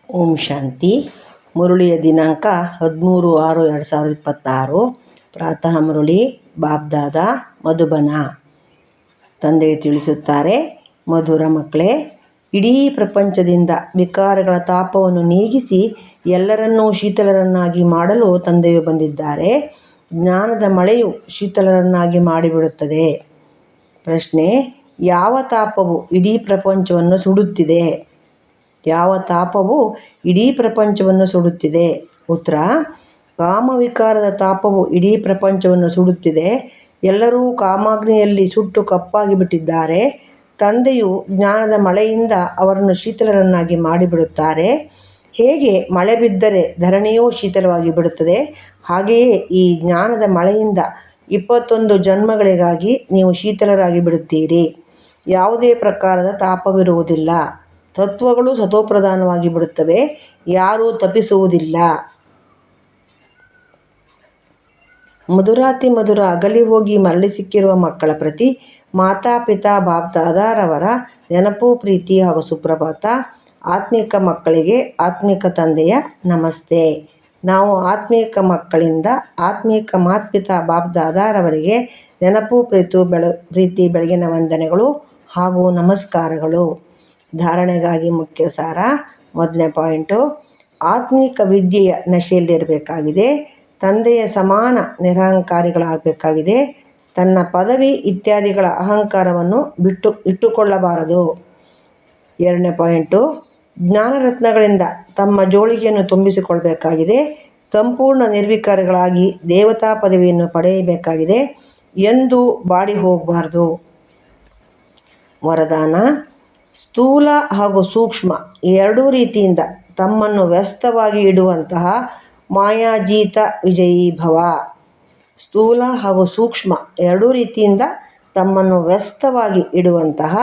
ಓಂ ಶಾಂತಿ. ಮುರುಳಿಯ ದಿನಾಂಕ 13/6/2026. ಪ್ರಾತಃ ಮುರುಳಿ ಬಾಬ್ದಾದ ಮಧುಬನ. ತಂದೆಯು ತಿಳಿಸುತ್ತಾರೆ, ಮಧುರ ಮಕ್ಕಳೇ, ಇಡೀ ಪ್ರಪಂಚದಿಂದ ವಿಕಾರಗಳ ತಾಪವನ್ನು ನೀಗಿಸಿ ಎಲ್ಲರನ್ನೂ ಶೀತಲರನ್ನಾಗಿ ಮಾಡಲು ತಂದೆಯು ಬಂದಿದ್ದಾರೆ. ಜ್ಞಾನದ ಮಳೆಯು ಶೀತಲರನ್ನಾಗಿ ಮಾಡಿಬಿಡುತ್ತದೆ. ಪ್ರಶ್ನೆ: ಯಾವ ತಾಪವು ಇಡೀ ಪ್ರಪಂಚವನ್ನು ಸುಡುತ್ತಿದೆ? ಯಾವ ತಾಪವು ಇಡೀ ಪ್ರಪಂಚವನ್ನು ಸುಡುತ್ತಿದೆ? ಉತ್ತರ: ಕಾಮವಿಕಾರದ ತಾಪವು ಇಡೀ ಪ್ರಪಂಚವನ್ನು ಸುಡುತ್ತಿದೆ. ಎಲ್ಲರೂ ಕಾಮಾಗ್ನಿಯಲ್ಲಿ ಸುಟ್ಟು ಕಪ್ಪಾಗಿ ಬಿಟ್ಟಿದ್ದಾರೆ. ತಂದೆಯು ಜ್ಞಾನದ ಮಳೆಯಿಂದ ಅವರನ್ನು ಶೀತಲರನ್ನಾಗಿ ಮಾಡಿಬಿಡುತ್ತಾರೆ. ಹೇಗೆ ಮಳೆ ಬಿದ್ದರೆ ಧರಣಿಯೂ ಶೀತಲವಾಗಿ ಬಿಡುತ್ತದೆ, ಹಾಗೆಯೇ ಈ ಜ್ಞಾನದ ಮಳೆಯಿಂದ 21 ಜನ್ಮಗಳಿಗಾಗಿ ನೀವು ಶೀತಲರಾಗಿ ಬಿಡುತ್ತೀರಿ. ಯಾವುದೇ ಪ್ರಕಾರದ ತಾಪವಿರುವುದಿಲ್ಲ. ತತ್ವಗಳು ಸತೋಪ್ರಧಾನವಾಗಿ ಬಿಡುತ್ತವೆ. ಯಾರೂ ತಪ್ಪಿಸುವುದಿಲ್ಲ. ಮಧುರಾತಿ ಮಧುರ ಅಗಲಿ ಹೋಗಿ ಮರಳಿ ಸಿಕ್ಕಿರುವ ಮಕ್ಕಳ ಪ್ರತಿ ಮಾತಾಪಿತಾ ಬಾಬ್ದಾದಾರವರ ನೆನಪು, ಪ್ರೀತಿ ಹಾಗೂ ಸುಪ್ರಭಾತ. ಆತ್ಮಿಕ ಮಕ್ಕಳಿಗೆ ಆತ್ಮಿಕ ತಂದೆಯ ನಮಸ್ತೆ. ನಾವು ಆತ್ಮಿಕ ಮಕ್ಕಳಿಂದ ಆತ್ಮಿಕ ಮಾತ್ಪಿತಾ ಬಾಬ್ದಾದಾರವರಿಗೆ ನೆನಪು, ಪ್ರೀತಿ, ಬೆಳಗಿನ ವಂದನೆಗಳು ಹಾಗೂ ನಮಸ್ಕಾರಗಳು. ಧಾರಣೆಗಾಗಿ ಮುಖ್ಯ ಸಾರ. ಮೊದಲನೇ ಪಾಯಿಂಟು: ಆತ್ಮಿಕ ವಿದ್ಯೆಯ ನಶೆಯಲ್ಲಿರಬೇಕಾಗಿದೆ. ತಂದೆಯ ಸಮಾನ ನಿರಹಂಕಾರಿಗಳಾಗಬೇಕಾಗಿದೆ. ತನ್ನ ಪದವಿ ಇತ್ಯಾದಿಗಳ ಅಹಂಕಾರವನ್ನು ಇಟ್ಟುಕೊಳ್ಳಬಾರದು. ಎರಡನೇ ಪಾಯಿಂಟು: ಜ್ಞಾನರತ್ನಗಳಿಂದ ತಮ್ಮ ಜೋಳಿಗೆಯನ್ನು ತುಂಬಿಸಿಕೊಳ್ಬೇಕಾಗಿದೆ. ಸಂಪೂರ್ಣ ನಿರ್ವಿಕಾರಿಗಳಾಗಿ ದೇವತಾ ಪದವಿಯನ್ನು ಪಡೆಯಬೇಕಾಗಿದೆ. ಎಂದೂ ಬಾಡಿ ಹೋಗಬಾರ್ದು. ವರದಾನ: ಸ್ಥೂಲ ಹಾಗೂ ಸೂಕ್ಷ್ಮ ಎರಡೂ ರೀತಿಯಿಂದ ತಮ್ಮನ್ನು ವ್ಯಸ್ತವಾಗಿ ಇಡುವಂತಹ ಮಾಯಾಜೀತ ವಿಜಯೀ ಭವ. ಸ್ಥೂಲ ಹಾಗೂ ಸೂಕ್ಷ್ಮ ಎರಡೂ ರೀತಿಯಿಂದ ತಮ್ಮನ್ನು ವ್ಯಸ್ತವಾಗಿ ಇಡುವಂತಹ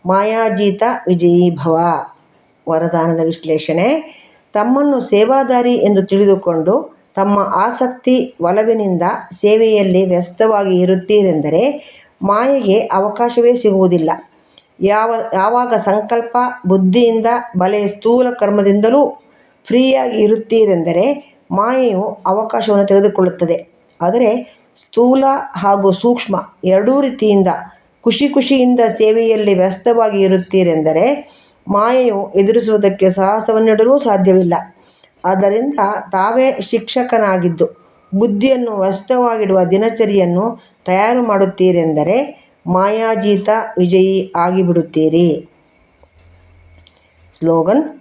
ಮಾಯಾಜೀತ ವಿಜಯೀ ಭವ. ವರದಾನದ ವಿಶ್ಲೇಷಣೆ: ತಮ್ಮನ್ನು ಸೇವಾದಾರಿ ಎಂದು ತಿಳಿದುಕೊಂಡು ತಮ್ಮ ಆಸಕ್ತಿ ಒಲವಿನಿಂದ ಸೇವೆಯಲ್ಲಿ ವ್ಯಸ್ತವಾಗಿ ಇರುತ್ತೀರೆಂದರೆ ಮಾಯೆಗೆ ಅವಕಾಶವೇ ಸಿಗುವುದಿಲ್ಲ. ಯಾವಾಗ ಸಂಕಲ್ಪ, ಬುದ್ಧಿಯಿಂದ, ಬಲೆ, ಸ್ಥೂಲ ಕರ್ಮದಿಂದಲೂ ಫ್ರೀಯಾಗಿ ಇರುತ್ತೀರೆಂದರೆ ಮಾಯೆಯು ಅವಕಾಶವನ್ನು ತೆಗೆದುಕೊಳ್ಳುತ್ತದೆ. ಆದರೆ ಸ್ಥೂಲ ಹಾಗೂ ಸೂಕ್ಷ್ಮ ಎರಡೂ ರೀತಿಯಿಂದ ಖುಷಿಯಿಂದ ಸೇವೆಯಲ್ಲಿ ವ್ಯಸ್ತವಾಗಿ ಇರುತ್ತೀರೆಂದರೆ ಮಾಯೆಯು ಎದುರಿಸುವುದಕ್ಕೆ ಸಾಹಸವನ್ನಿಡಲೂ ಸಾಧ್ಯವಿಲ್ಲ. ಆದ್ದರಿಂದ ತಾವೇ ಶಿಕ್ಷಕನಾಗಿದ್ದು ಬುದ್ಧಿಯನ್ನು ವ್ಯಸ್ತವಾಗಿಡುವ ದಿನಚರಿಯನ್ನು ತಯಾರು ಮಾಡುತ್ತೀರೆಂದರೆ ಮಾಯಾಜೀತ ವಿಜಯೀ ಆಗಿಬಿಡುತ್ತೀರಿ. ಸ್ಲೋಗನ್: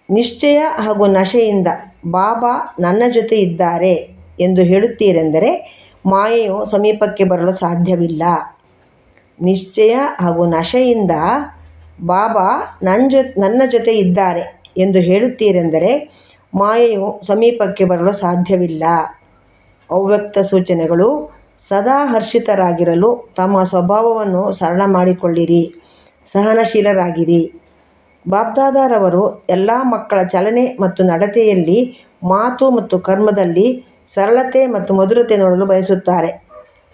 ನಿಶ್ಚಯ ಹಾಗೂ ನಶೆಯಿಂದ ಬಾಬಾ ನನ್ನ ಜೊತೆ ಇದ್ದಾರೆ ಎಂದು ಹೇಳುತ್ತೀರೆಂದರೆ ಮಾಯೆಯು ಸಮೀಪಕ್ಕೆ ಬರಲು ಸಾಧ್ಯವಿಲ್ಲ. ನಿಶ್ಚಯ ಹಾಗೂ ನಶೆಯಿಂದ ಬಾಬಾ ನನ್ನ ಜೊತೆ ಇದ್ದಾರೆ ಎಂದು ಹೇಳುತ್ತೀರೆಂದರೆ ಮಾಯೆಯು ಸಮೀಪಕ್ಕೆ ಬರಲು ಸಾಧ್ಯವಿಲ್ಲ. ಅವ್ಯಕ್ತ ಸೂಚನೆಗಳು: ಸದಾ ಹರ್ಷಿತರಾಗಿರಲು ತಮ್ಮ ಸ್ವಭಾವವನ್ನು ಸರಳ ಮಾಡಿಕೊಳ್ಳಿರಿ. ಸಹನಶೀಲರಾಗಿರಿ. ಬಾಬ್ದಾದಾರವರು ಎಲ್ಲ ಮಕ್ಕಳ ಚಲನೆ ಮತ್ತು ನಡತೆಯಲ್ಲಿ, ಮಾತು ಮತ್ತು ಕರ್ಮದಲ್ಲಿ ಸರಳತೆ ಮತ್ತು ಮಧುರತೆ ನೋಡಲು ಬಯಸುತ್ತಾರೆ.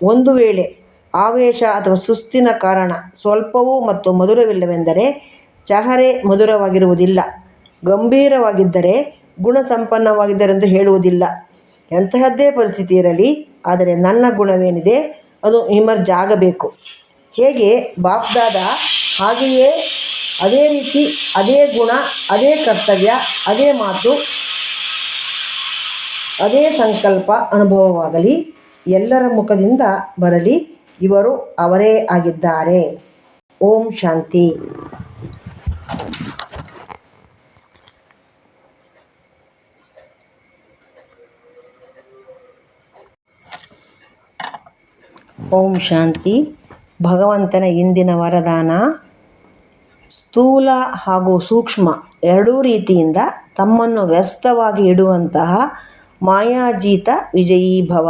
ಒಂದು ವೇಳೆ ಆವೇಶ ಅಥವಾ ಸುಸ್ತಿನ ಕಾರಣ ಸ್ವಲ್ಪವೂ ಮತ್ತು ಮಧುರವಿಲ್ಲವೆಂದರೆ ಚಹರೆ ಮಧುರವಾಗಿರುವುದಿಲ್ಲ. ಗಂಭೀರವಾಗಿದ್ದರೆ ಗುಣಸಂಪನ್ನವಾಗಿದ್ದರೆಂದು ಹೇಳುವುದಿಲ್ಲ. ಎಂತಹದ್ದೇ ಪರಿಸ್ಥಿತಿ ಇರಲಿ, ಆದರೆ ನನ್ನ ಗುಣವೇನಿದೆ ಅದು ಇಮರ್ಜ್ ಆಗಬೇಕು. ಹೇಗೆ ಬಾಬ್ದಾದ, ಹಾಗೆಯೇ ಅದೇ ರೀತಿ, ಅದೇ ಗುಣ, ಅದೇ ಕರ್ತವ್ಯ, ಅದೇ ಮಾತು, ಅದೇ ಸಂಕಲ್ಪ ಅನುಭವವಾಗಲಿ. ಎಲ್ಲರ ಮುಖದಿಂದ ಬರಲಿ, ಇವರು ಅವರೇ ಆಗಿದ್ದಾರೆ. ಓಂ ಶಾಂತಿ. ಓಂ ಶಾಂತಿ. ಭಗವಂತನ ಇಂದಿನ ವರದಾನ: ಸ್ಥೂಲ ಹಾಗೂ ಸೂಕ್ಷ್ಮ ಎರಡೂ ರೀತಿಯಿಂದ ತಮ್ಮನ್ನು ವ್ಯಸ್ತವಾಗಿ ಇಡುವಂತಹ ಮಾಯಾಜೀತ ವಿಜಯೀ ಭವ.